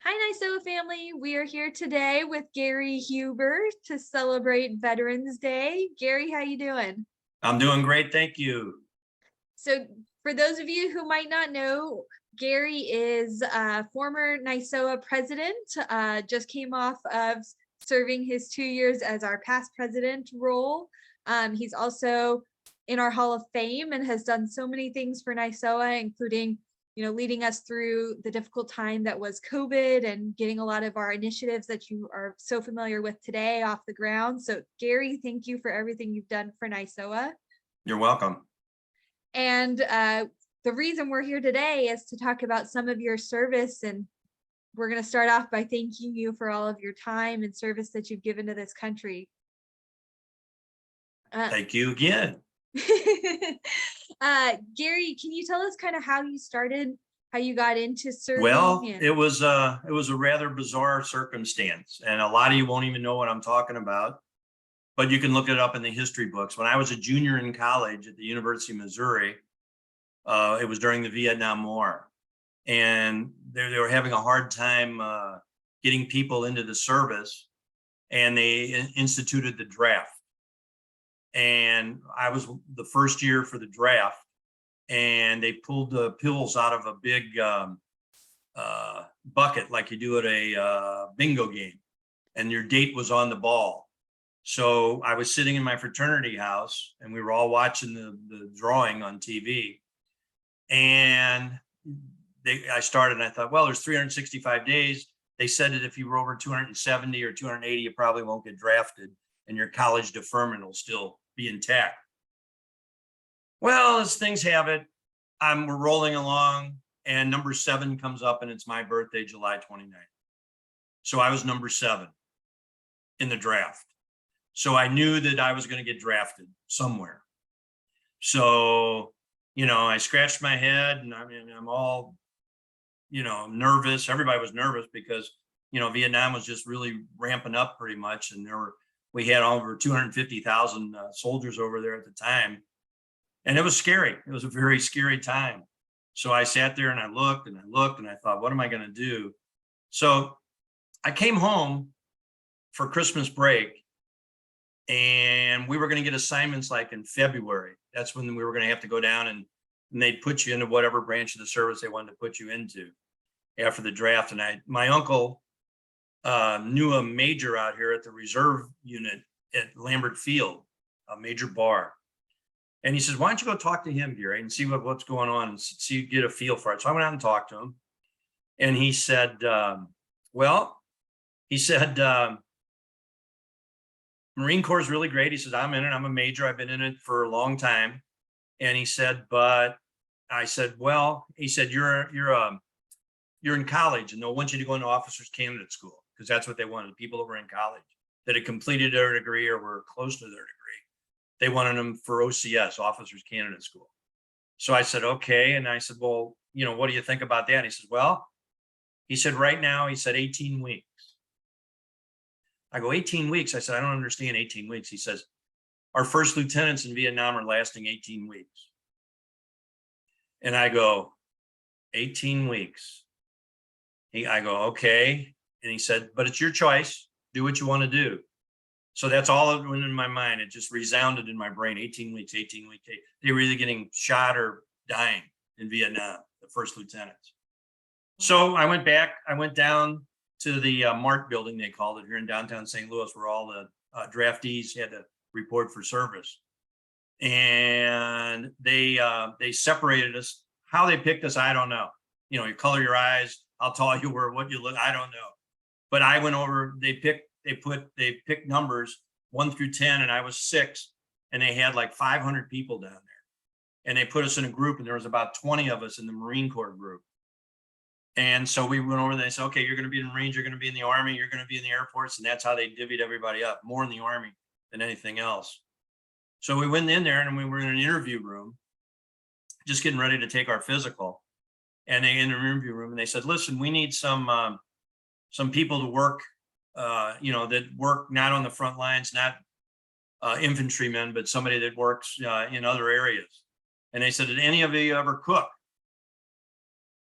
Hi, NISOA family. We are here today with Gary Huber to celebrate Veterans Day. Gary, how you doing? I'm doing great, thank you. So, for those of you who might not know, Gary is a former NISOA president. Just came off of serving his 2 years as our past president role. He's also in our Hall of Fame and has done so many things for NISOA, including leading us through the difficult time that was COVID and getting a lot of our initiatives that you are so familiar with today off the ground. So, Gary, thank you for everything you've done for NISOA. You're welcome. And the reason we're here today is to talk about some of your service. And we're going to start off by thanking you for all of your time and service that you've given to this country. Uh, Thank you again. Gary, can you tell us kind of how you started, how you got into serving? Well, it was a rather bizarre circumstance, and a lot of you won't even know what I'm talking about, but you can look it up in the history books. When I was a junior in college at the University of Missouri, it was during the Vietnam War, and they were having a hard time getting people into the service, and they instituted the draft. And I was the first year for the draft, and they pulled the pills out of a big bucket like you do at a bingo game, and your date was on the ball. So I was sitting in my fraternity house, and we were all watching the drawing on TV. And I started, and I thought, well, there's 365 days. They said that if you were over 270 or 280, you probably won't get drafted, and your college deferment will still be intact. Well, as things have it, we're rolling along, and number 7 comes up, and it's my birthday, July 29th. So I was number 7 in the draft. So I knew that I was going to get drafted somewhere. So, I scratched my head, and I'm all, nervous. Everybody was nervous because, Vietnam was just really ramping up pretty much. And we had over 250,000 soldiers over there at the time. And it was scary. It was a very scary time. So I sat there and I looked and I looked and I thought, what am I going to do? So I came home for Christmas break, and we were going to get assignments like in February. That's when we were going to have to go down, and they'd put you into whatever branch of the service they wanted to put you into after the draft. And my uncle knew a major out here at the reserve unit at Lambert Field, a Major Barr. And he says, why don't you go talk to him, Gary, and see what's going on and see, get a feel for it. So I went out and talked to him. And he said, Marine Corps is really great. He says, I'm in it. I'm a major. I've been in it for a long time. And he said, but I said, well, he said, you're in college, and they'll want you to go into officers candidate school, because that's what they wanted. People that were in college that had completed their degree or were close to their degree. They wanted them for OCS, officers candidate school. So I said, okay. And I said, well, what do you think about that? And he says, well, he said, right now, he said 18 weeks. I go, 18 weeks. I said, I don't understand 18 weeks. He says, our first lieutenants in Vietnam are lasting 18 weeks. And I go, 18 weeks. I go, okay. And he said, but it's your choice. Do what you want to do. So that's all that went in my mind. It just resounded in my brain. 18 weeks, 18 weeks. They were either getting shot or dying in Vietnam, the first lieutenants. So I went back. I went down to the MART building, they called it, here in downtown St. Louis, where all the draftees had to report for service. And they separated us. How they picked us, I don't know. You color your eyes, how tall you were, what you look, I don't know. But I went over, they picked numbers 1 through 10, and I was 6, and they had like 500 people down there. And they put us in a group, and there was about 20 of us in the Marine Corps group. And so we went over there, they said, okay, you're going to be in the Marines, you're going to be in the Army, you're going to be in the Air Force. And that's how they divvied everybody up, more in the Army than anything else. So we went in there, and we were in an interview room, just getting ready to take our physical. And they in the interview room, and they said, listen, we need some people to work, that work not on the front lines, not infantrymen, but somebody that works in other areas. And they said, did any of you ever cook?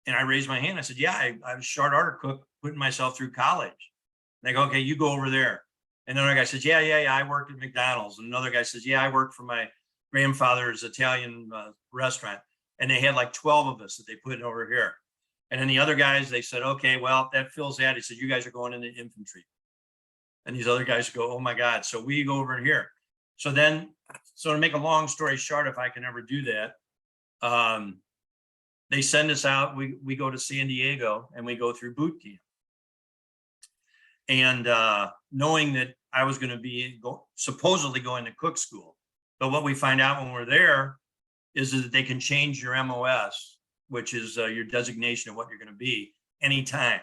And I raised my hand. I said, yeah, I was short order cook, putting myself through college. And they go, okay, you go over there. And another guy says, yeah, I worked at McDonald's. And another guy says, yeah, I worked for my grandfather's Italian restaurant. And they had like 12 of us that they put over here. And then the other guys, they said, okay, well, that fills that. He said, you guys are going into infantry. And these other guys go, oh my God. So we go over here. So to make a long story short, if I can ever do that, they send us out. We go to San Diego and we go through boot camp. And knowing that I was going to be supposedly going to cook school. But what we find out when we're there is that they can change your MOS, which is your designation of what you're going to be, anytime.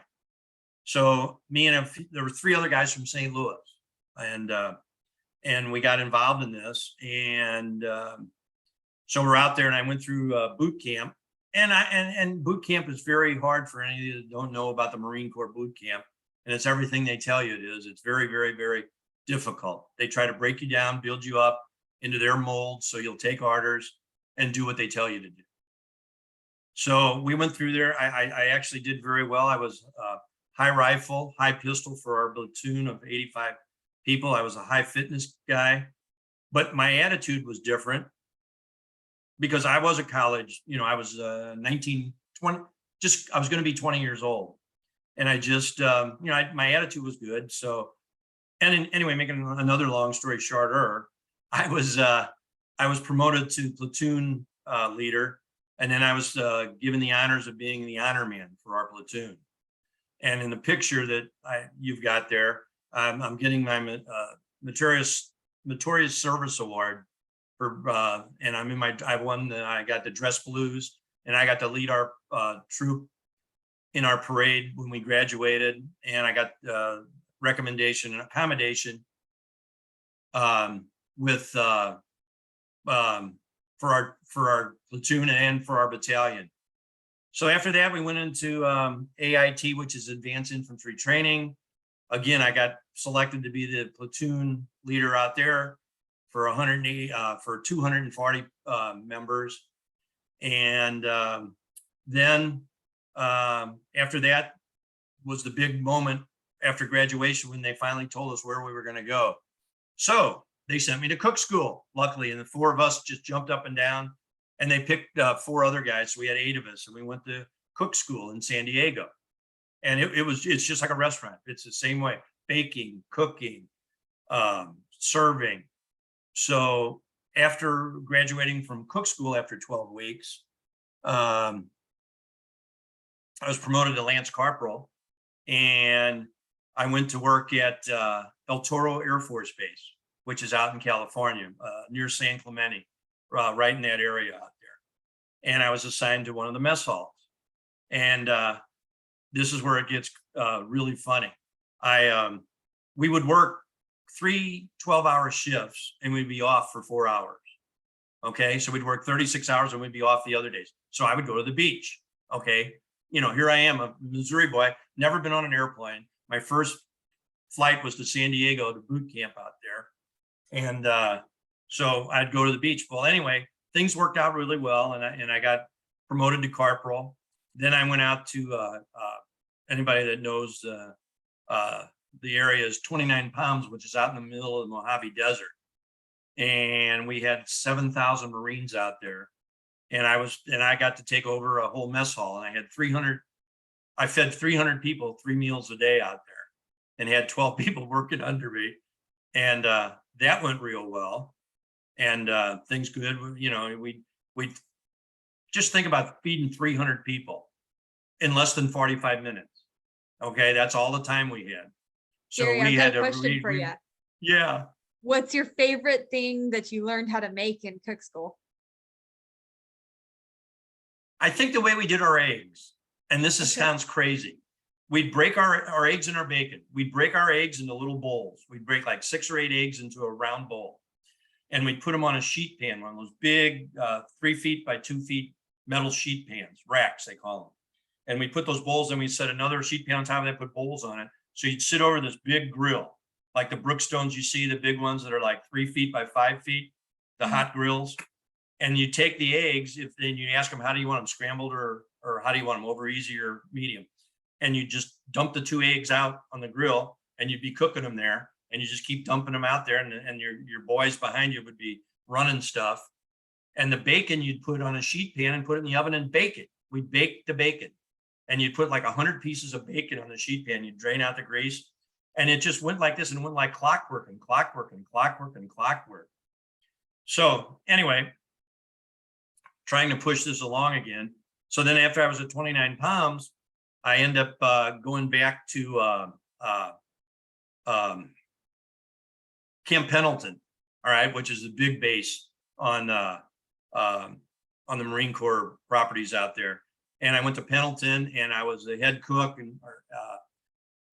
So me and there were 3 other guys from St. Louis, and we got involved in this. And so we're out there, and I went through boot camp. And boot camp is very hard for any of you that don't know about the Marine Corps boot camp. And it's everything they tell you it is. It's very, very, very difficult. They try to break you down, build you up into their mold so you'll take orders and do what they tell you to do. So we went through there. I actually did very well. I was high rifle, high pistol for our platoon of 85 people. I was a high fitness guy, but my attitude was different because I was a college, I was 19, 20, I was going to be 20 years old. And I just, my attitude was good. So, anyway, making another long story shorter, I was promoted to platoon leader. And then I was given the honors of being the honor man for our platoon. And in the picture that you've got there, I'm getting my Meritorious Service Award for, and I got the dress blues, and I got to lead our troop in our parade when we graduated, and I got recommendation and accommodation for our platoon and for our battalion. So after that, we went into AIT, which is Advanced Infantry Training. Again, I got selected to be the platoon leader out there for 240 members. And then after that was the big moment after graduation when they finally told us where we were going to go. So they sent me to cook school, luckily, and the 4 of us just jumped up and down, and they picked 4 other guys. So we had 8 of us, and we went to cook school in San Diego. And it's just like a restaurant. It's the same way: baking, cooking, serving. So after graduating from cook school after 12 weeks, I was promoted to Lance Corporal, and I went to work at El Toro Air Force Base, which is out in California, near San Clemente, right in that area out there. And I was assigned to one of the mess halls. And this is where it gets really funny. We would work 3 12-hour shifts, and we'd be off for 4 hours. Okay, so we'd work 36 hours and we'd be off the other days. So I would go to the beach. Okay, here I am, a Missouri boy, never been on an airplane. My first flight was to San Diego to boot camp out there. And so I'd go to the beach. Well, anyway, things worked out really well, and I got promoted to corporal. Then I went out to anybody that knows the area is 29 Palms, which is out in the middle of the Mojave Desert. And we had 7,000 Marines out there. And I got to take over a whole mess hall, and I fed 300 people 3 meals a day out there, and had 12 people working under me. And that went real well. And things good. We just think about feeding 300 people in less than 45 minutes. Okay, that's all the time we had. So Gary, we had I've got a question for you. Yeah. What's your favorite thing that you learned how to make in cook school? I think the way we did our eggs, and this sounds crazy. We'd break our eggs in our bacon. We'd break our eggs into little bowls. We'd break like 6 or 8 eggs into a round bowl. And we'd put them on a sheet pan, one of those big 3 feet by 2 feet metal sheet pans, racks, they call them. And we put those bowls, and we set another sheet pan on top of that, put bowls on it. So you'd sit over this big grill, like the Brookstones you see, the big ones that are like 3 feet by 5 feet, the hot grills. And you take the eggs, then you ask them, how do you want them, scrambled or or how do you want them, over easy or medium? And you just dump the 2 eggs out on the grill, and you'd be cooking them there, and you just keep dumping them out there, and your boys behind you would be running stuff. And the bacon you'd put on a sheet pan and put it in the oven and bake it. We'd bake the bacon, and you'd put like 100 pieces of bacon on the sheet pan. You'd drain out the grease, and it just went like this, and went like clockwork and clockwork and clockwork and clockwork. So anyway, trying to push this along again. So then after I was at 29 pounds, I end up going back to Camp Pendleton, all right, which is the big base on the Marine Corps properties out there. And I went to Pendleton, and I was the head cook, and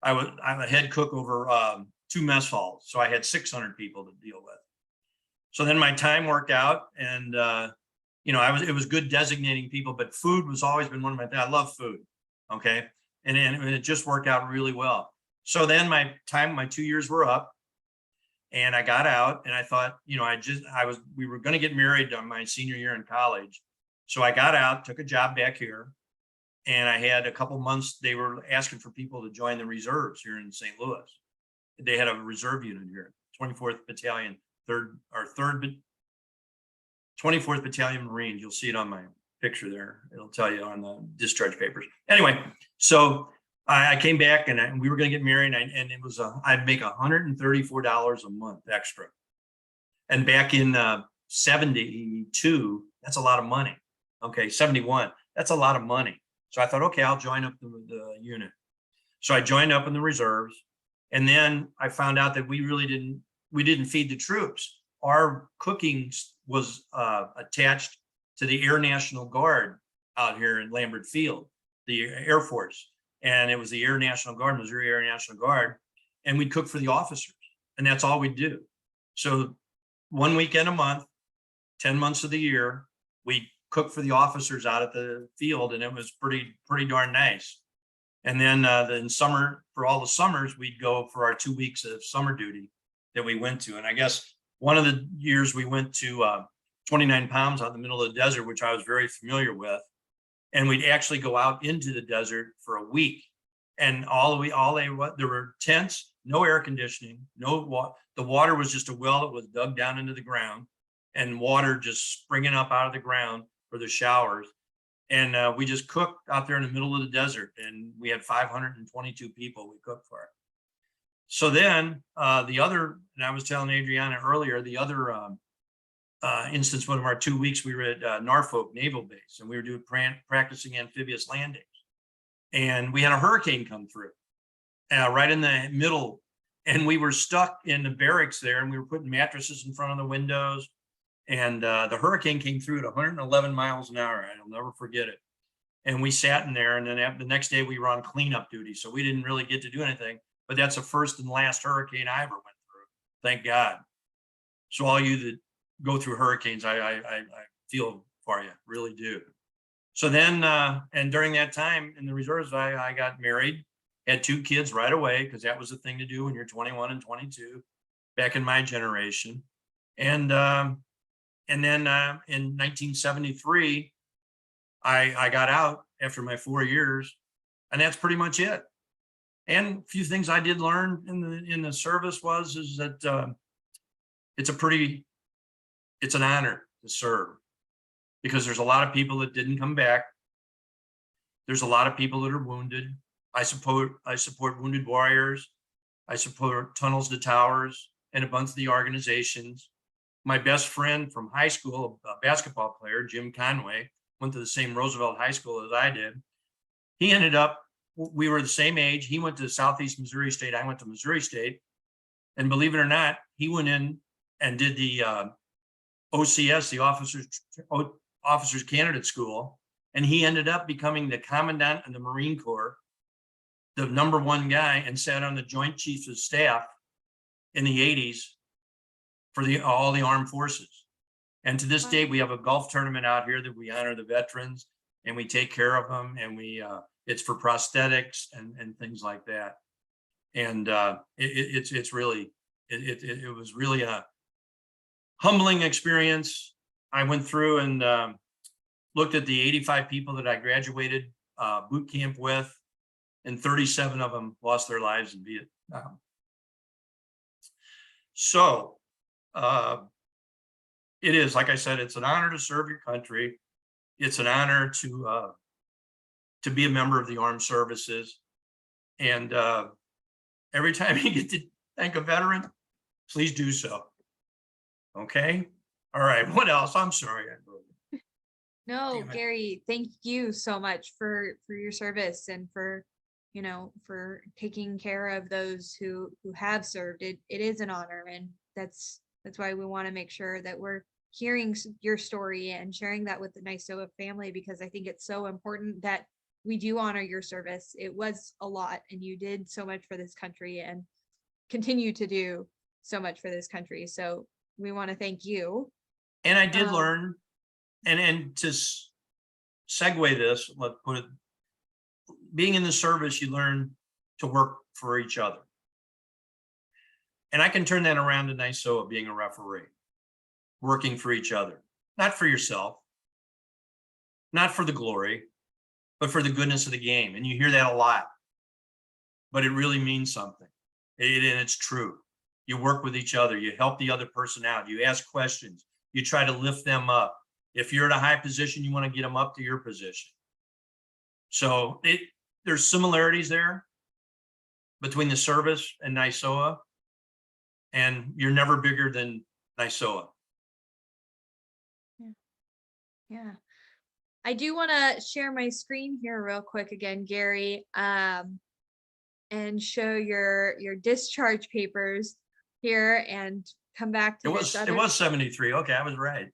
I'm a head cook over 2 mess halls. So I had 600 people to deal with. So then my time worked out, and it was good designating people, but food was always been one of my things. I love food. Okay. And it just worked out really well. So then my 2 years were up, and I got out, and I thought, we were going to get married on my senior year in college. So I got out, took a job back here, and I had a couple months. They were asking for people to join the reserves here in St. Louis. They had a reserve unit here, 24th Battalion, 24th Battalion Marines. You'll see it on my picture there. It'll tell you on the discharge papers. Anyway, so I came back, and we were going to get married, and it was I'd make $134 a month extra. And back in 72, that's a lot of money. Okay, 71, that's a lot of money. So I thought, okay, I'll join up the unit. So I joined up in the reserves, and then I found out that we didn't feed the troops. Our cooking was attached to the Air National Guard out here in Lambert Field, the Air Force. And it was the Air National Guard, Missouri Air National Guard. And we'd cook for the officers, and that's all we'd do. So 1 weekend a month, 10 months of the year, we cooked for the officers out at the field, and it was pretty darn nice. And then in summer, for all the summers, we'd go for our 2 weeks of summer duty that we went to. And I guess one of the years we went to 29 pounds out in the middle of the desert, which I was very familiar with. And we'd actually go out into the desert for a week. And there were tents, no air conditioning, the water was just a well that was dug down into the ground, and water just springing up out of the ground for the showers. And we just cooked out there in the middle of the desert, and we had 522 people we cooked for. So then and I was telling Adriana earlier, the other instance, one of our 2 weeks, we were at Norfolk Naval Base, and we were doing practicing amphibious landings. And we had a hurricane come through right in the middle, and we were stuck in the barracks there, and we were putting mattresses in front of the windows. And the hurricane came through at 111 miles an hour. I'll never forget it. And we sat in there, and then the next day we were on cleanup duty. So we didn't really get to do anything, but that's the first and last hurricane I ever went through. Thank God. So all you that go through hurricanes, I feel for you, really do. So then, and during that time in the reserves, I got married, had 2 kids right away, because that was the thing to do when you're 21 and 22 back in my generation. And then in 1973, I got out after my 4 years, and that's pretty much it. And a few things I did learn in the service is that it's an honor to serve, because there's a lot of people that didn't come back. There's a lot of people that are wounded. I support Wounded Warriors. I support Tunnels to Towers and a bunch of the organizations. My best friend from high school, a basketball player, Jim Conway, went to the same Roosevelt High School as I did. He ended up, we were the same age. He went to Southeast Missouri State. I went to Missouri State. And believe it or not, he went in and did the OCS, the Officers Candidate School. And he ended up becoming the commandant of the Marine Corps, the #1 guy, and sat on the Joint Chiefs of Staff in the 80s for all the armed forces. And to this day, we have a golf tournament out here that we honor the veterans, and we take care of them, and it's for prosthetics and things like that. And it was really a humbling experience I went through. And looked at the 85 people that I graduated boot camp with, and 37 of them lost their lives in Vietnam. So it is, like I said, it's an honor to serve your country. It's an honor to be a member of the armed services. And every time you get to thank a veteran, please do so. Okay. All right. What else? I'm sorry. No, Damn it. Gary, thank you so much for your service and for, you know, for taking care of those who have served. It is an honor, and that's why we want to make sure that we're hearing your story and sharing that with the NYSOA family, because I think it's so important that we do honor your service. It was a lot, and you did so much for this country and continue to do so much for this country. So we want to thank you. And I did learn, and to segue this, let's put it, being in the service, you learn to work for each other. And I can turn that around to NYSOA being a referee, working for each other, not for yourself, not for the glory, but for the goodness of the game. And you hear that a lot, but it really means something. And it's true. You work with each other. You help the other person out. You ask questions. You try to lift them up. If you're at a high position, you want to get them up to your position. So there's similarities there between the service and NYSOA, and you're never bigger than NYSOA. Yeah. I do want to share my screen here real quick again, Gary, and show your discharge papers here and come back to It was 73. Okay, I was right.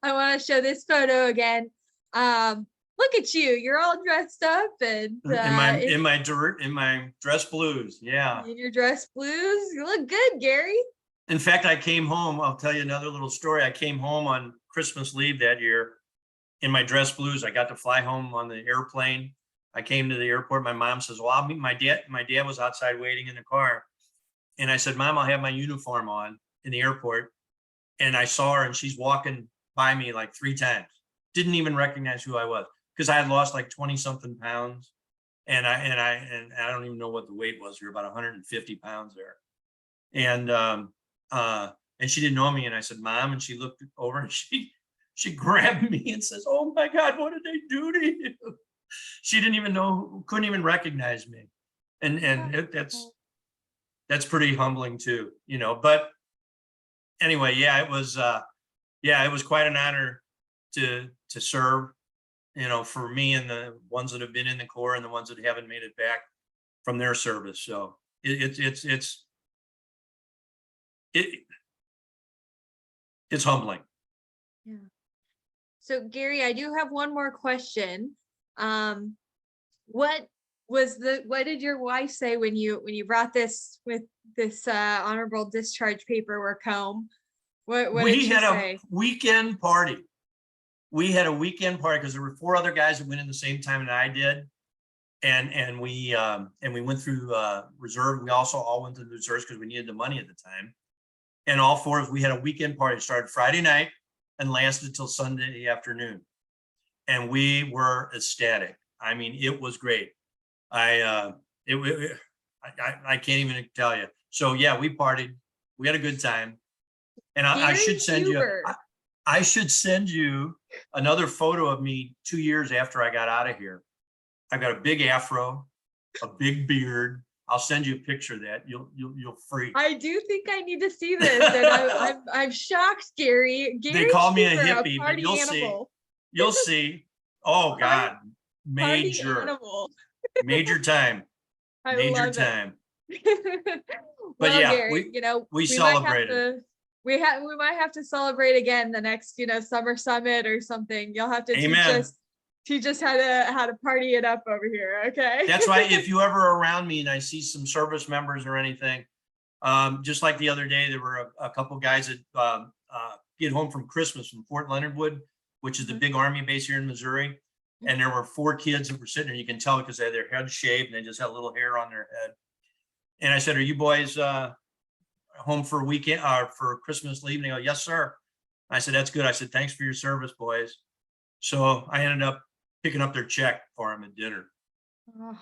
I want to show this photo again. Look at you. You're all dressed up and in my dress blues. Yeah. In your dress blues. You look good, Gary. In fact, I came home. I'll tell you another little story. I came home on Christmas leave that year in my dress blues. I got to fly home on the airplane. I came to the airport. My mom says, well, I'll meet my dad. My dad was outside waiting in the car. And I said, Mom, I'll have my uniform on in the airport. And I saw her, and she's walking by me like 3 times. Didn't even recognize who I was, because I had lost like 20 something pounds. And I don't even know what the weight was. We were about 150 pounds there. And she didn't know me. And I said, Mom, and she looked over and she grabbed me and says, oh my God, what did they do to you? She didn't even know, couldn't even recognize me. And that's pretty humbling too, you know. But anyway, yeah, it was quite an honor to serve, you know, for me and the ones that have been in the Corps and the ones that haven't made it back from their service. So it's humbling. Yeah. So Gary, I do have one more question. What did your wife say when you brought this honorable discharge paperwork home? What did she say? A weekend party. We had a weekend party because there were 4 other guys that went in the same time that I did. And we went through reserve. We also all went to the reserves because we needed the money at the time. And all 4 of us, we had a weekend party. It started Friday night and lasted till Sunday afternoon. And we were ecstatic. I mean, it was great. I can't even tell you. So yeah, we partied. We had a good time. And I should send you another photo of me 2 years after I got out of here. I've got a big afro, a big beard. I'll send you a picture of that. You'll freak. I do think I need to see this, and I'm shocked, Gary. They call me a hippie, but you'll see. You'll see. Oh God, major time. Major time. But well, yeah, Gary, we celebrated. We might have to celebrate again the next, summer summit or something. You'll have to teach us how to party it up over here. Okay. That's why if you ever are around me and I see some service members or anything, just like the other day, there were a couple guys that get home from Christmas from Fort Leonard Wood, which is the big Army base here in Missouri. And there were 4 kids that were sitting there. You can tell because they had their heads shaved and they just had a little hair on their head. And I said, are you boys home for a weekend or for Christmas leave? And they go, yes, sir. I said, that's good. I said, thanks for your service, boys. So I ended up picking up their check for them at dinner. Oh,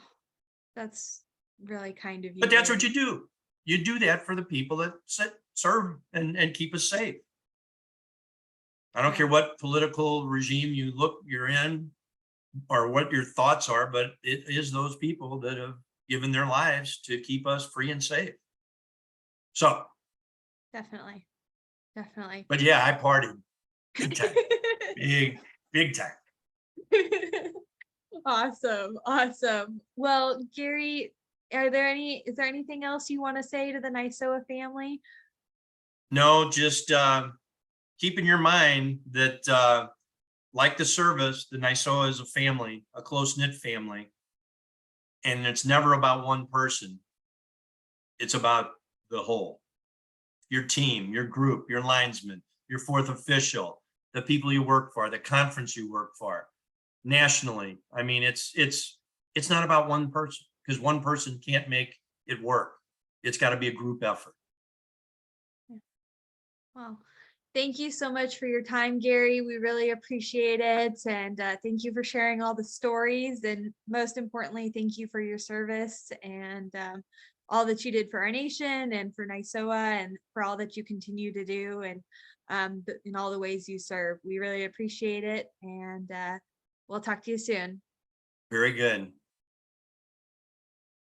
that's really kind of you. But that's what Gary. you do. You do that for the people that serve and keep us safe. I don't care Yeah. what political regime you're in or what your thoughts are, but it is those people that have given their lives to keep us free and safe. So, Definitely. Definitely. but yeah, I partied big time, big time. Awesome. Awesome. Well, Gary, is there anything else you want to say to the NYSOA family? No, just keep in your mind that like the service, the NYSOA is a family, a close-knit family. And it's never about one person. It's about the whole. Your team, your group, your linesman, your fourth official, the people you work for, the conference you work for, nationally. I mean, it's not about one person, because one person can't make it work. It's got to be a group effort. Well, thank you so much for your time, Gary. We really appreciate it. And thank you for sharing all the stories. And most importantly, thank you for your service and all that you did for our nation and for NYSOA and for all that you continue to do and in all the ways you serve. We really appreciate it. And we'll talk to you soon. Very good.